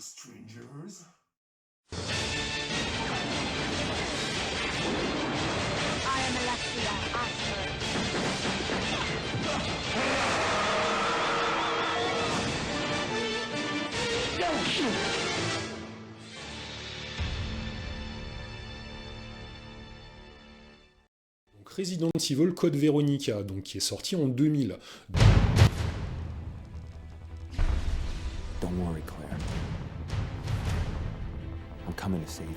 strangers. I am Alexia Ashford. Donc Resident Evil Code Veronica, donc, qui est sorti en 2000. Don't worry, Claire. I'm coming to save you.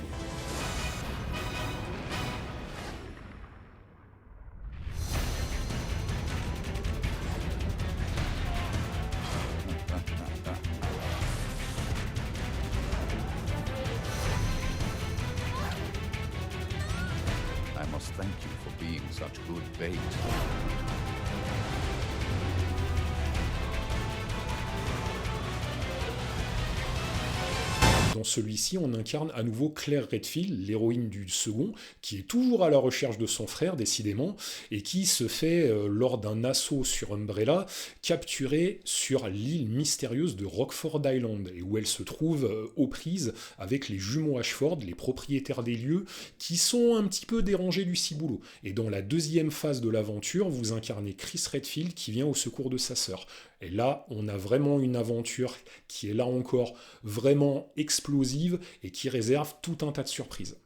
I must thank you for being such good bait. Dans celui-ci, on incarne à nouveau Claire Redfield, l'héroïne du second, qui est toujours à la recherche de son frère, décidément, et qui se fait, lors d'un assaut sur Umbrella, capturer sur l'île mystérieuse de Rockford Island, et où elle se trouve aux prises avec les jumeaux Ashford, les propriétaires des lieux, qui sont un petit peu dérangés du ciboulot. Et dans la deuxième phase de l'aventure, vous incarnez Chris Redfield qui vient au secours de sa sœur. Et là, on a vraiment une aventure qui est là encore vraiment explosive et qui réserve tout un tas de surprises.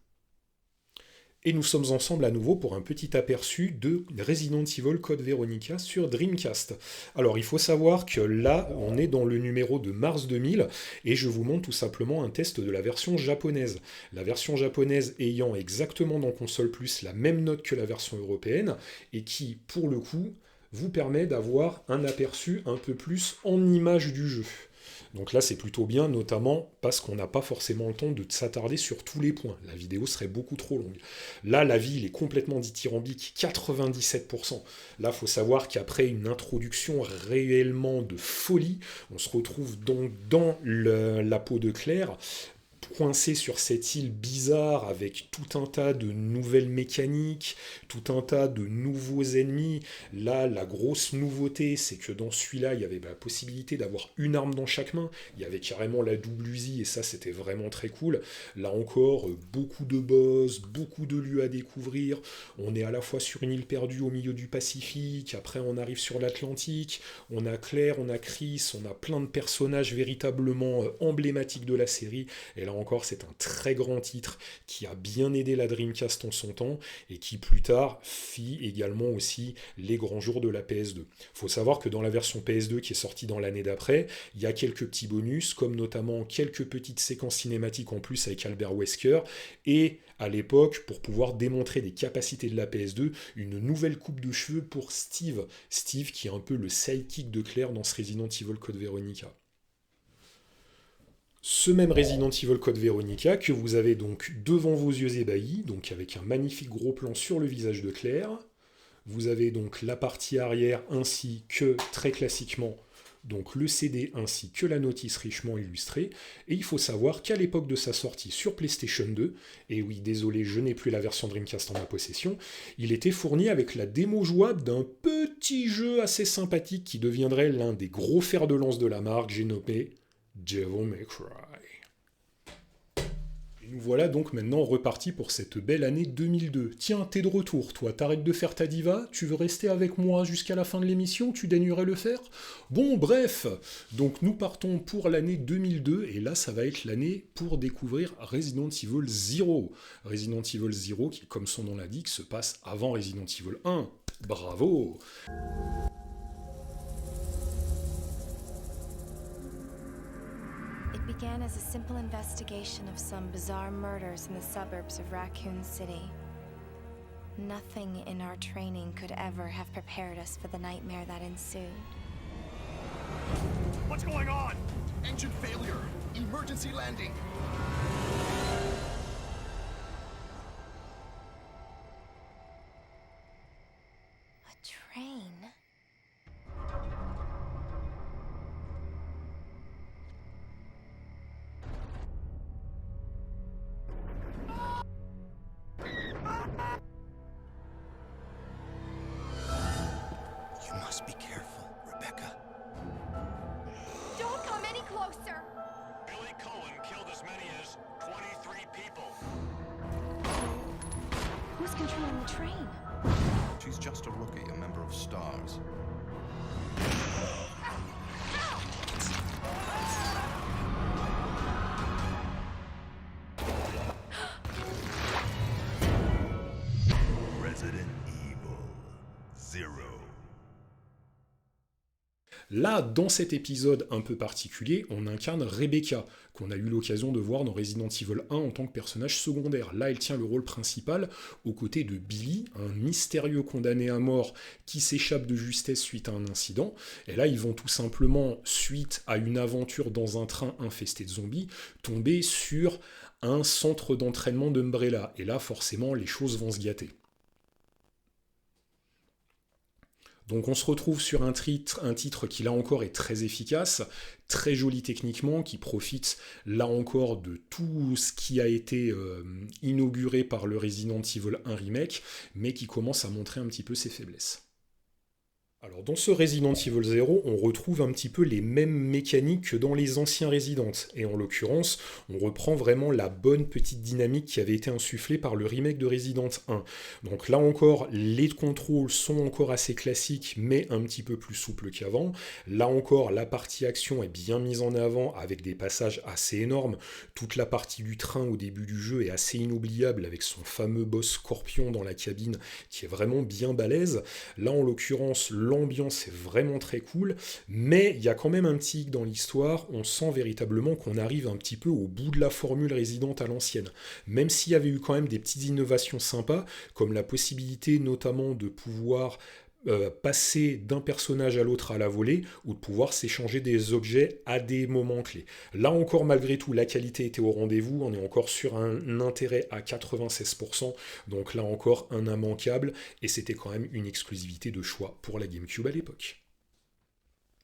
Et nous sommes ensemble à nouveau pour un petit aperçu de Resident Evil Code Veronica sur Dreamcast. Alors il faut savoir que là, on est dans le numéro de mars 2000 et je vous montre tout simplement un test de la version japonaise. La version japonaise ayant exactement dans Console Plus la même note que la version européenne et qui, pour le coup, vous permet d'avoir un aperçu un peu plus en image du jeu. Donc là, c'est plutôt bien, notamment parce qu'on n'a pas forcément le temps de s'attarder sur tous les points. La vidéo serait beaucoup trop longue. Là, la ville est complètement dithyrambique, 97%. Là, il faut savoir qu'après une introduction réellement de folie, on se retrouve donc dans la peau de Claire, coincé sur cette île bizarre avec tout un tas de nouvelles mécaniques, tout un tas de nouveaux ennemis. Là, la grosse nouveauté, c'est que dans celui-là, il y avait la possibilité d'avoir une arme dans chaque main. Il y avait carrément la double Uzi, et ça, c'était vraiment très cool. Là encore, beaucoup de boss, beaucoup de lieux à découvrir. On est à la fois sur une île perdue au milieu du Pacifique, après on arrive sur l'Atlantique, on a Claire, on a Chris, on a plein de personnages véritablement emblématiques de la série, et là encore, c'est un très grand titre qui a bien aidé la Dreamcast en son temps et qui plus tard fit également aussi les grands jours de la PS2. Faut savoir que dans la version PS2 qui est sortie dans l'année d'après, il y a quelques petits bonus, comme notamment quelques petites séquences cinématiques en plus avec Albert Wesker, et à l'époque, pour pouvoir démontrer des capacités de la PS2, une nouvelle coupe de cheveux pour Steve. Steve qui est un peu le sidekick de Claire dans ce Resident Evil Code Veronica. Ce même Resident Evil Code Veronica que vous avez donc devant vos yeux ébahis, donc avec un magnifique gros plan sur le visage de Claire. Vous avez donc la partie arrière ainsi que, très classiquement, donc le CD ainsi que la notice richement illustrée. Et il faut savoir qu'à l'époque de sa sortie sur PlayStation 2, et oui, désolé, je n'ai plus la version Dreamcast en ma possession, il était fourni avec la démo jouable d'un petit jeu assez sympathique qui deviendrait l'un des gros fers de lance de la marque, j'ai nommé Devil May Cry. Et nous voilà donc maintenant repartis pour cette belle année 2002. Tiens, t'es de retour, toi, t'arrêtes de faire ta diva, tu veux rester avec moi jusqu'à la fin de l'émission, tu daignerais le faire? Bon, bref, donc nous partons pour l'année 2002, et là ça va être l'année pour découvrir Resident Evil 0. Resident Evil 0 qui, comme son nom l'indique, se passe avant Resident Evil 1. Bravo! It began as a simple investigation of some bizarre murders in the suburbs of Raccoon City. Nothing in our training could ever have prepared us for the nightmare that ensued. What's going on? Engine failure. Emergency landing. A train? You must be careful, Rebecca. Don't come any closer! Billy Cullen controlling the train? She's just a rookie, a member of STARS. Resident Evil 0. Là, dans cet épisode un peu particulier, on incarne Rebecca, qu'on a eu l'occasion de voir dans Resident Evil 1 en tant que personnage secondaire. Là, elle tient le rôle principal aux côtés de Billy, un mystérieux condamné à mort qui s'échappe de justesse suite à un incident. Et là, ils vont tout simplement, suite à une aventure dans un train infesté de zombies, tomber sur un centre d'entraînement d'Umbrella. Et là, forcément, les choses vont se gâter. Donc on se retrouve sur un titre qui là encore est très efficace, très joli techniquement, qui profite là encore de tout ce qui a été inauguré par le Resident Evil 1 Remake, mais qui commence à montrer un petit peu ses faiblesses. Alors dans ce Resident Evil 0, on retrouve un petit peu les mêmes mécaniques que dans les anciens Resident, et en l'occurrence, on reprend vraiment la bonne petite dynamique qui avait été insufflée par le remake de Resident 1. Donc là encore, les contrôles sont encore assez classiques, mais un petit peu plus souples qu'avant. Là encore, la partie action est bien mise en avant, avec des passages assez énormes. Toute la partie du train au début du jeu est assez inoubliable, avec son fameux boss Scorpion dans la cabine, qui est vraiment bien balèze. Là en l'occurrence, l'ambiance est vraiment très cool, mais il y a quand même un petit hic dans l'histoire, on sent véritablement qu'on arrive un petit peu au bout de la formule Resident à l'ancienne. Même s'il y avait eu quand même des petites innovations sympas, comme la possibilité notamment de pouvoir passer d'un personnage à l'autre à la volée, ou de pouvoir s'échanger des objets à des moments clés. Là encore, malgré tout, la qualité était au rendez-vous, on est encore sur un intérêt à 96%, donc là encore un immanquable, et c'était quand même une exclusivité de choix pour la GameCube à l'époque.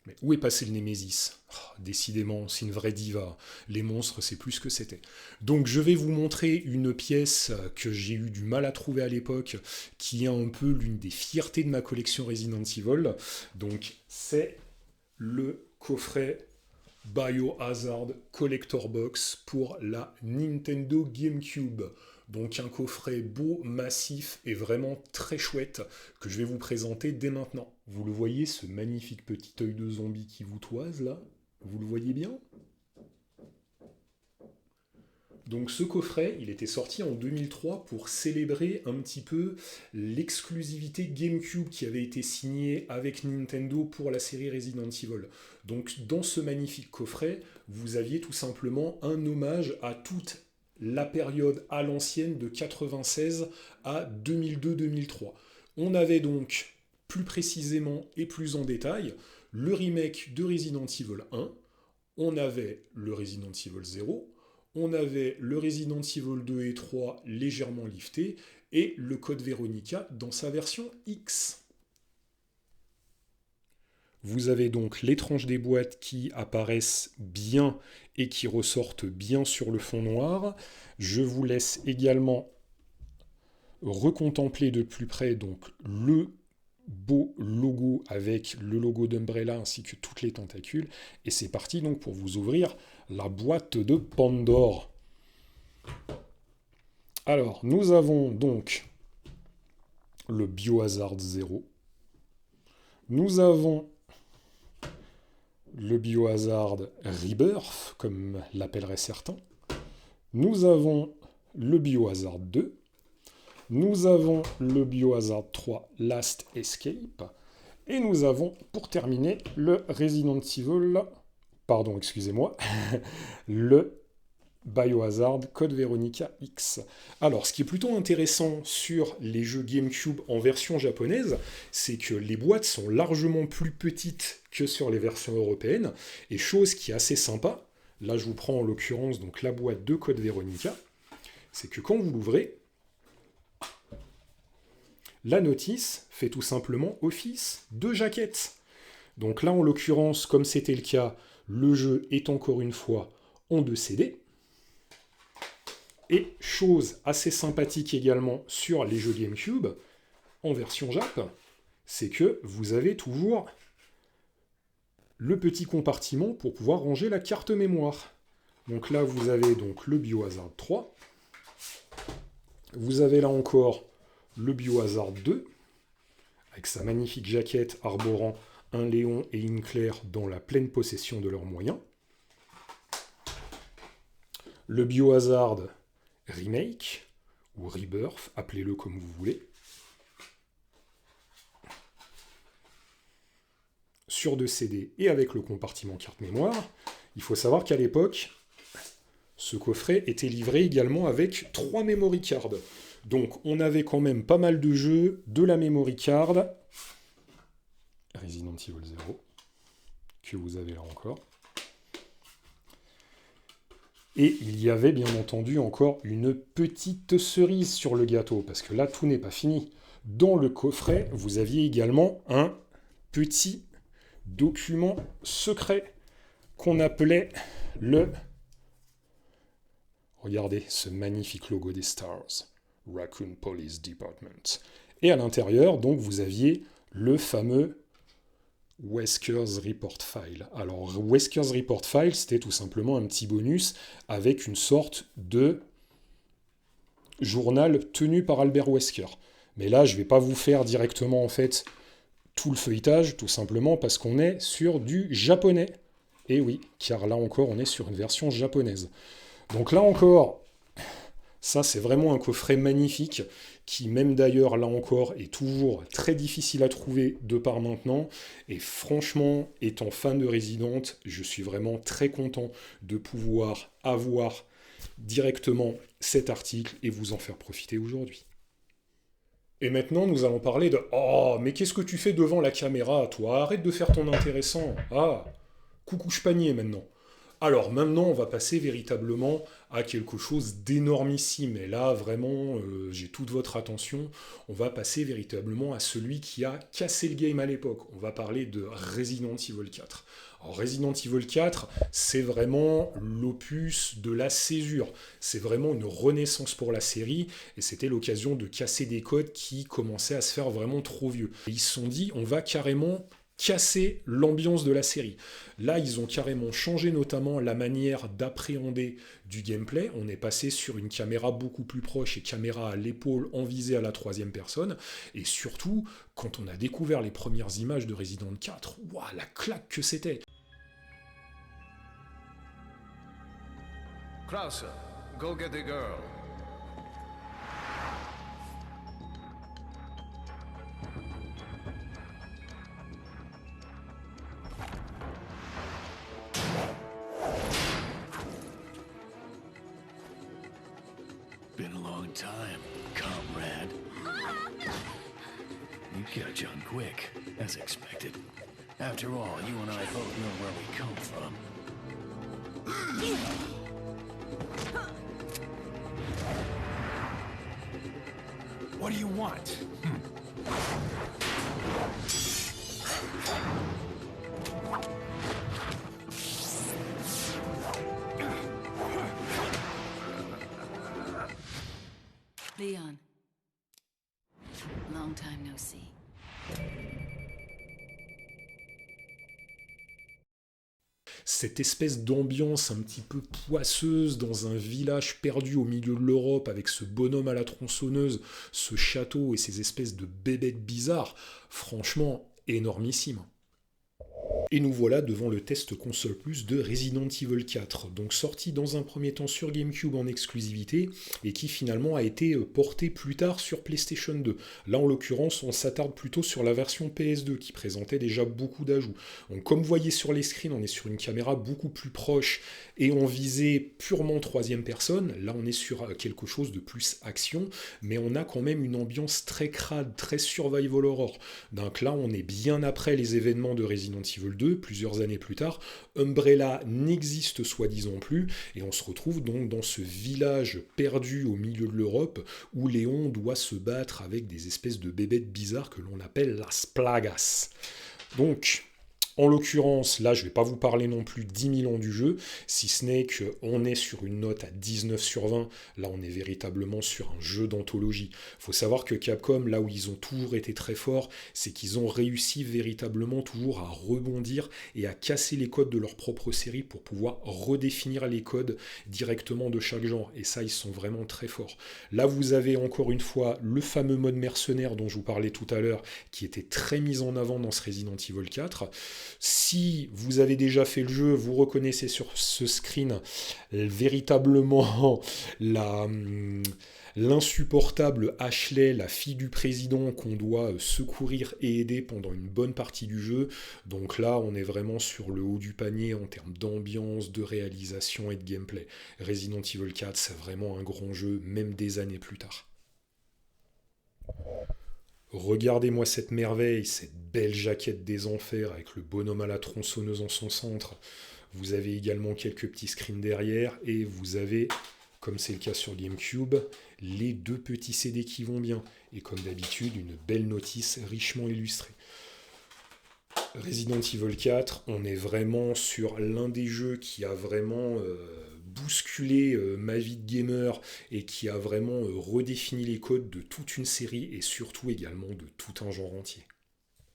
Mais où est passé le Némésis ? Décidément, c'est une vraie diva. Les monstres, c'est plus ce que c'était. Donc je vais vous montrer une pièce que j'ai eu du mal à trouver à l'époque, qui est un peu l'une des fiertés de ma collection Resident Evil. Donc c'est le coffret Biohazard Collector Box pour la Nintendo GameCube. Donc un coffret beau, massif et vraiment très chouette que je vais vous présenter dès maintenant. Vous le voyez, ce magnifique petit œil de zombie qui vous toise là ? Vous le voyez bien ? Donc ce coffret, il était sorti en 2003 pour célébrer un petit peu l'exclusivité GameCube qui avait été signée avec Nintendo pour la série Resident Evil. Donc dans ce magnifique coffret, vous aviez tout simplement un hommage à toute la période à l'ancienne de 96 à 2002-2003. On avait donc plus précisément et plus en détail le remake de Resident Evil 1, on avait le Resident Evil 0, on avait le Resident Evil 2 et 3 légèrement lifté, et le Code Veronica dans sa version X. Vous avez donc les tranches des boîtes qui apparaissent bien et qui ressortent bien sur le fond noir. Je vous laisse également recontempler de plus près donc le beau logo avec le logo d'Umbrella ainsi que toutes les tentacules. Et c'est parti donc pour vous ouvrir la boîte de Pandore. Alors, nous avons donc le Biohazard 0. Nous avons le Biohazard Rebirth, comme l'appelleraient certains. Nous avons le Biohazard 2. Nous avons le Biohazard 3 Last Escape. Et nous avons, pour terminer, le Resident Evil... Pardon, excusez-moi. le Biohazard Code Veronica X. Alors, ce qui est plutôt intéressant sur les jeux GameCube en version japonaise, c'est que les boîtes sont largement plus petites que sur les versions européennes, et chose qui est assez sympa, là je vous prends en l'occurrence donc la boîte de Code Veronica, c'est que quand vous l'ouvrez, la notice fait tout simplement office de jaquette. Donc là en l'occurrence, comme c'était le cas, le jeu est encore une fois en 2 CD. Et chose assez sympathique également sur les jeux GameCube, en version Jap, c'est que vous avez toujours le petit compartiment pour pouvoir ranger la carte mémoire. Donc là, vous avez donc le Biohazard 3. Vous avez là encore le Biohazard 2, avec sa magnifique jaquette arborant un Léon et une Claire dans la pleine possession de leurs moyens. Le Biohazard Remake, ou Rebirth, appelez-le comme vous voulez. Sur 2 CD et avec le compartiment carte mémoire. Il faut savoir qu'à l'époque, ce coffret était livré également avec 3 memory cards. Donc on avait quand même pas mal de jeux, de la memory card, Resident Evil 0, que vous avez là encore. Et il y avait bien entendu encore une petite cerise sur le gâteau, parce que là tout n'est pas fini. Dans le coffret, vous aviez également un petit document secret qu'on appelait le... Regardez ce magnifique logo des Stars, Raccoon Police Department. Et à l'intérieur, donc, vous aviez le fameux Wesker's Report File. Alors, Wesker's Report File, c'était tout simplement un petit bonus avec une sorte de journal tenu par Albert Wesker. Mais là, je ne vais pas vous faire directement, en fait, tout le feuilletage, tout simplement parce qu'on est sur du japonais. Et oui, car là encore, on est sur une version japonaise. Donc là encore, ça c'est vraiment un coffret magnifique, qui même d'ailleurs, là encore, est toujours très difficile à trouver de par maintenant. Et franchement, étant fan de Resident, je suis vraiment très content de pouvoir avoir directement cet article et vous en faire profiter aujourd'hui. Et maintenant, nous allons parler de « Oh, mais qu'est-ce que tu fais devant la caméra, toi? Arrête de faire ton intéressant. Ah, coucouche panier maintenant. » Alors maintenant, on va passer véritablement à quelque chose d'énormissime. Et là, vraiment, j'ai toute votre attention. On va passer véritablement à celui qui a cassé le game à l'époque. On va parler de Resident Evil 4. Alors Resident Evil 4, c'est vraiment l'opus de la césure. C'est vraiment une renaissance pour la série. Et c'était l'occasion de casser des codes qui commençaient à se faire vraiment trop vieux. Et ils se sont dit, on va carrément casser l'ambiance de la série. Là, ils ont carrément changé notamment la manière d'appréhender du gameplay. On est passé sur une caméra beaucoup plus proche et caméra à l'épaule en visée à la 3e personne. Et surtout, quand on a découvert les premières images de Resident 4, waouh, la claque que c'était! Krauser, go get the girl. Been a long time, comrade. You catch on quick, as expected. After all, you and I both know where we come from. What do you want? Leon. Long time no see. Cette espèce d'ambiance un petit peu poisseuse dans un village perdu au milieu de l'Europe avec ce bonhomme à la tronçonneuse, ce château et ces espèces de bébêtes bizarres, franchement énormissime. Et nous voilà devant le test console plus de Resident Evil 4, donc sorti dans un premier temps sur GameCube en exclusivité, et qui finalement a été porté plus tard sur PlayStation 2. Là en l'occurrence, on s'attarde plutôt sur la version PS2, qui présentait déjà beaucoup d'ajouts. Donc comme vous voyez sur les screens, on est sur une caméra beaucoup plus proche, et on visait purement 3e personne. Là on est sur quelque chose de plus action, mais on a quand même une ambiance très crade, très survival horror. Donc là on est bien après les événements de Resident Evil 2, plusieurs années plus tard. Umbrella n'existe soi-disant plus, et on se retrouve donc dans ce village perdu au milieu de l'Europe, où Léon doit se battre avec des espèces de bébêtes bizarres que l'on appelle las plagas. Donc, En l'occurrence, là, je ne vais pas vous parler non plus 10 000 ans du jeu, si ce n'est qu'on est sur une note à 19 sur 20. Là, on est véritablement sur un jeu d'anthologie. Il faut savoir que Capcom, là où ils ont toujours été très forts, c'est qu'ils ont réussi véritablement toujours à rebondir et à casser les codes de leur propre série pour pouvoir redéfinir les codes directement de chaque genre. Et ça, ils sont vraiment très forts. Là, vous avez encore une fois le fameux mode mercenaire dont je vous parlais tout à l'heure, qui était très mis en avant dans ce Resident Evil 4. Si vous avez déjà fait le jeu, vous reconnaissez sur ce screen véritablement l'insupportable Ashley, la fille du président qu'on doit secourir et aider pendant une bonne partie du jeu. Donc là, on est vraiment sur le haut du panier en termes d'ambiance, de réalisation et de gameplay. Resident Evil 4, c'est vraiment un grand jeu, même des années plus tard. Regardez-moi cette merveille, cette belle jaquette des enfers avec le bonhomme à la tronçonneuse en son centre. Vous avez également quelques petits screens derrière et vous avez, comme c'est le cas sur GameCube, les 2 petits CD qui vont bien. Et comme d'habitude, une belle notice richement illustrée. Resident Evil 4, on est vraiment sur l'un des jeux qui a vraiment bousculé ma vie de gamer et qui a vraiment redéfini les codes de toute une série et surtout également de tout un genre entier.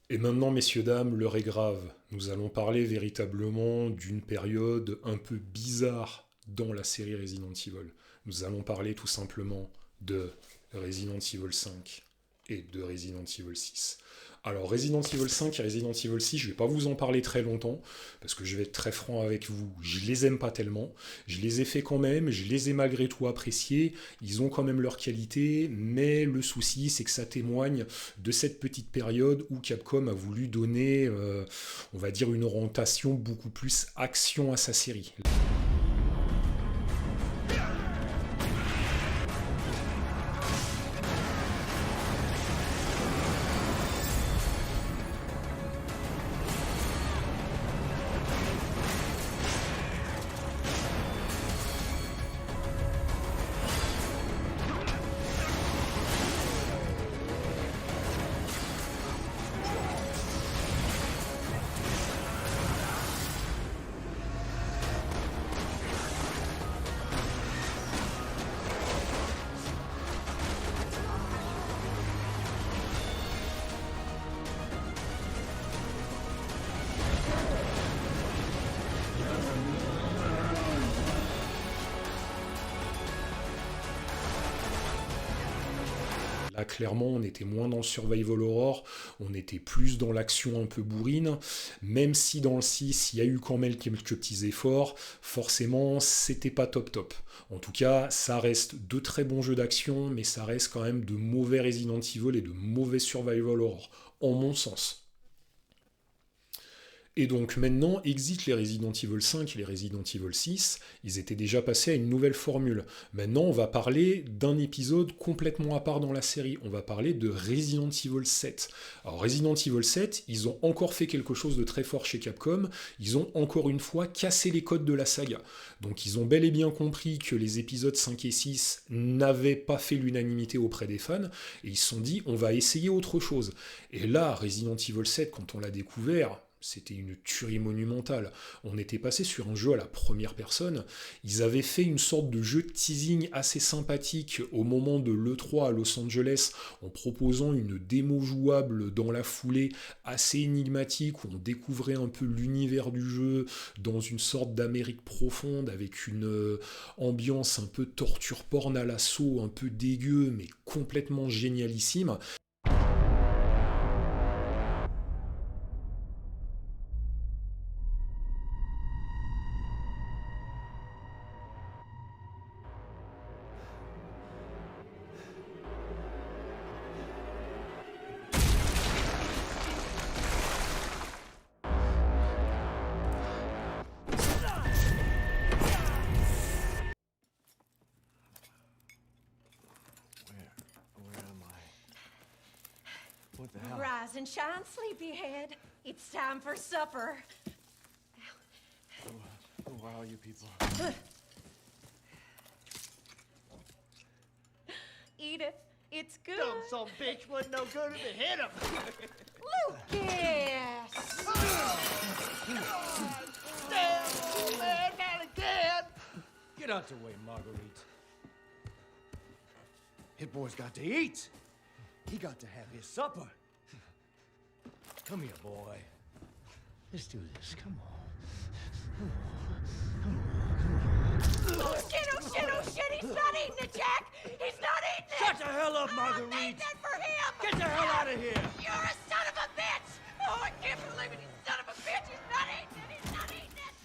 Et maintenant, messieurs, dames, l'heure est grave. Nous allons parler véritablement d'une période un peu bizarre dans la série Resident Evil. Nous allons parler tout simplement de Resident Evil 5 et de Resident Evil 6. Alors Resident Evil 5 et Resident Evil 6, je ne vais pas vous en parler très longtemps, parce que je vais être très franc avec vous, je les aime pas tellement, je les ai fait quand même, je les ai malgré tout appréciés, ils ont quand même leur qualité, mais le souci c'est que ça témoigne de cette petite période où Capcom a voulu donner, on va dire, une orientation beaucoup plus action à sa série. Là, clairement, on était moins dans le survival horror, on était plus dans l'action un peu bourrine, même si dans le 6, il y a eu quand même quelques petits efforts, forcément, c'était pas top. En tout cas, ça reste de très bons jeux d'action, mais ça reste quand même de mauvais Resident Evil et de mauvais survival horror, en mon sens. Et donc maintenant, exit les Resident Evil 5 et les Resident Evil 6, ils étaient déjà passés à une nouvelle formule. Maintenant, on va parler d'un épisode complètement à part dans la série. On va parler de Resident Evil 7. Alors Resident Evil 7, ils ont encore fait quelque chose de très fort chez Capcom. Ils ont encore une fois cassé les codes de la saga. Donc ils ont bel et bien compris que les épisodes 5 et 6 n'avaient pas fait l'unanimité auprès des fans. Et ils se sont dit, on va essayer autre chose. Et là, Resident Evil 7, quand on l'a découvert, c'était une tuerie monumentale. On était passé sur un jeu à la première personne. Ils avaient fait une sorte de jeu de teasing assez sympathique au moment de l'E3 à Los Angeles, en proposant une démo jouable dans la foulée assez énigmatique, où on découvrait un peu l'univers du jeu dans une sorte d'Amérique profonde, avec une ambiance un peu torture porn à l'assaut, un peu dégueu, mais complètement génialissime. What the hell? Rise and shine, sleepyhead. It's time for supper. Who are you people? Eat it. It's good. Dumb some bitch wasn't no good if it hit him. Lucas! out the way, Marguerite. Hit boy's got to eat. He got to have his supper. Come here, boy. Let's do this. Come on. Oh shit, oh shit, oh shit! He's not eating it, Jack! He's not eating it! Shut the hell up, I Marguerite! made that for him! Get the hell out of here! You're a son of a bitch! Oh, I can't believe it! You son of a bitch! He's not eating it! He's not eating it!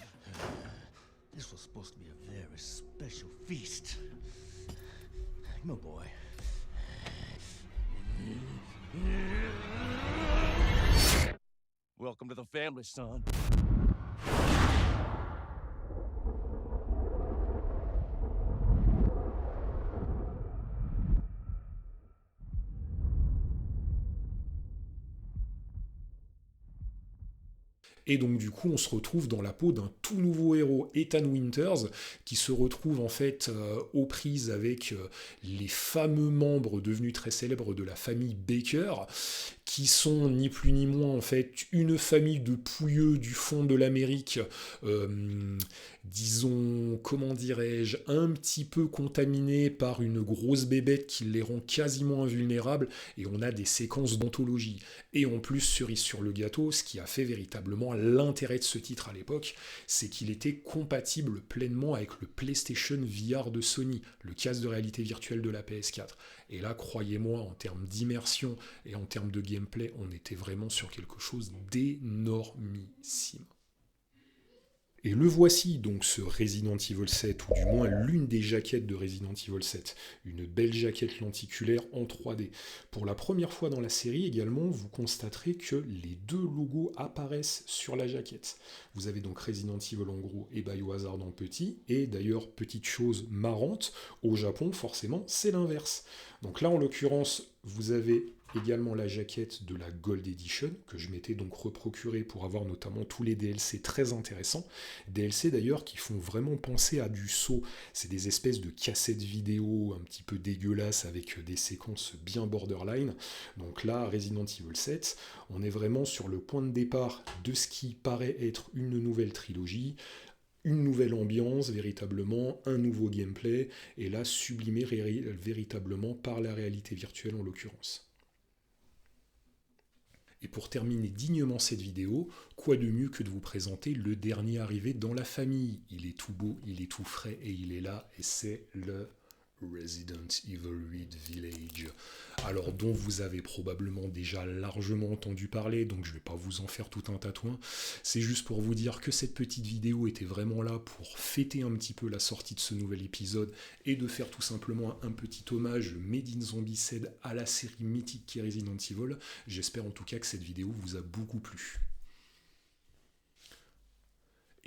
This was supposed to be a very special feast. Come on, boy. Welcome to the family, son. Et donc du coup, on se retrouve dans la peau d'un tout nouveau héros, Ethan Winters, qui se retrouve en fait aux prises avec les fameux membres devenus très célèbres de la famille Baker, qui sont ni plus ni moins en fait une famille de pouilleux du fond de l'Amérique, disons, comment dirais-je, un petit peu contaminés par une grosse bébête qui les rend quasiment invulnérables, et on a des séquences d'anthologie. Et en plus, cerise sur le gâteau, ce qui a fait véritablement l'intérêt de ce titre à l'époque, c'est qu'il était compatible pleinement avec le PlayStation VR de Sony, le casque de réalité virtuelle de la PS4. Et là, croyez-moi, en termes d'immersion et en termes de gameplay, on était vraiment sur quelque chose d'énormissime. Et le voici, donc ce Resident Evil 7, ou du moins l'une des jaquettes de Resident Evil 7. Une belle jaquette lenticulaire en 3D. Pour la première fois dans la série également, vous constaterez que les deux logos apparaissent sur la jaquette. Vous avez donc Resident Evil en gros et Biohazard en petit. Et d'ailleurs, petite chose marrante, au Japon, forcément, c'est l'inverse. Donc là, en l'occurrence, vous avez également la jaquette de la Gold Edition, que je m'étais donc reprocuré pour avoir notamment tous les DLC très intéressants. DLC d'ailleurs qui font vraiment penser à du Saw. C'est des espèces de cassettes vidéo un petit peu dégueulasses avec des séquences bien borderline. Donc là, Resident Evil 7, on est vraiment sur le point de départ de ce qui paraît être une nouvelle trilogie. Une nouvelle ambiance, véritablement, un nouveau gameplay, et là, sublimé véritablement par la réalité virtuelle en l'occurrence. Et pour terminer dignement cette vidéo, quoi de mieux que de vous présenter le dernier arrivé dans la famille. Il est tout beau, il est tout frais, et il est là, et c'est le Resident Evil 8 Village. Alors, dont vous avez probablement déjà largement entendu parler, donc je ne vais pas vous en faire tout un tatouin. C'est juste pour vous dire que cette petite vidéo était vraiment là pour fêter un petit peu la sortie de ce nouvel épisode et de faire tout simplement un petit hommage made in Zombicide à la série mythique qui est Resident Evil. J'espère en tout cas que cette vidéo vous a beaucoup plu.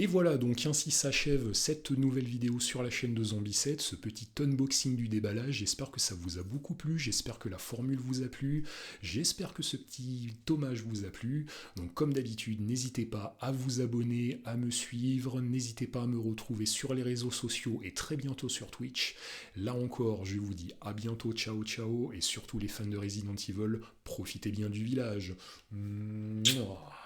Et voilà, donc ainsi s'achève cette nouvelle vidéo sur la chaîne de Zombicide, ce petit unboxing du déballage. J'espère que ça vous a beaucoup plu, j'espère que la formule vous a plu, j'espère que ce petit hommage vous a plu. Donc comme d'habitude, n'hésitez pas à vous abonner, à me suivre, n'hésitez pas à me retrouver sur les réseaux sociaux et très bientôt sur Twitch. Là encore, je vous dis à bientôt, ciao ciao, et surtout les fans de Resident Evil, profitez bien du village. Mouah.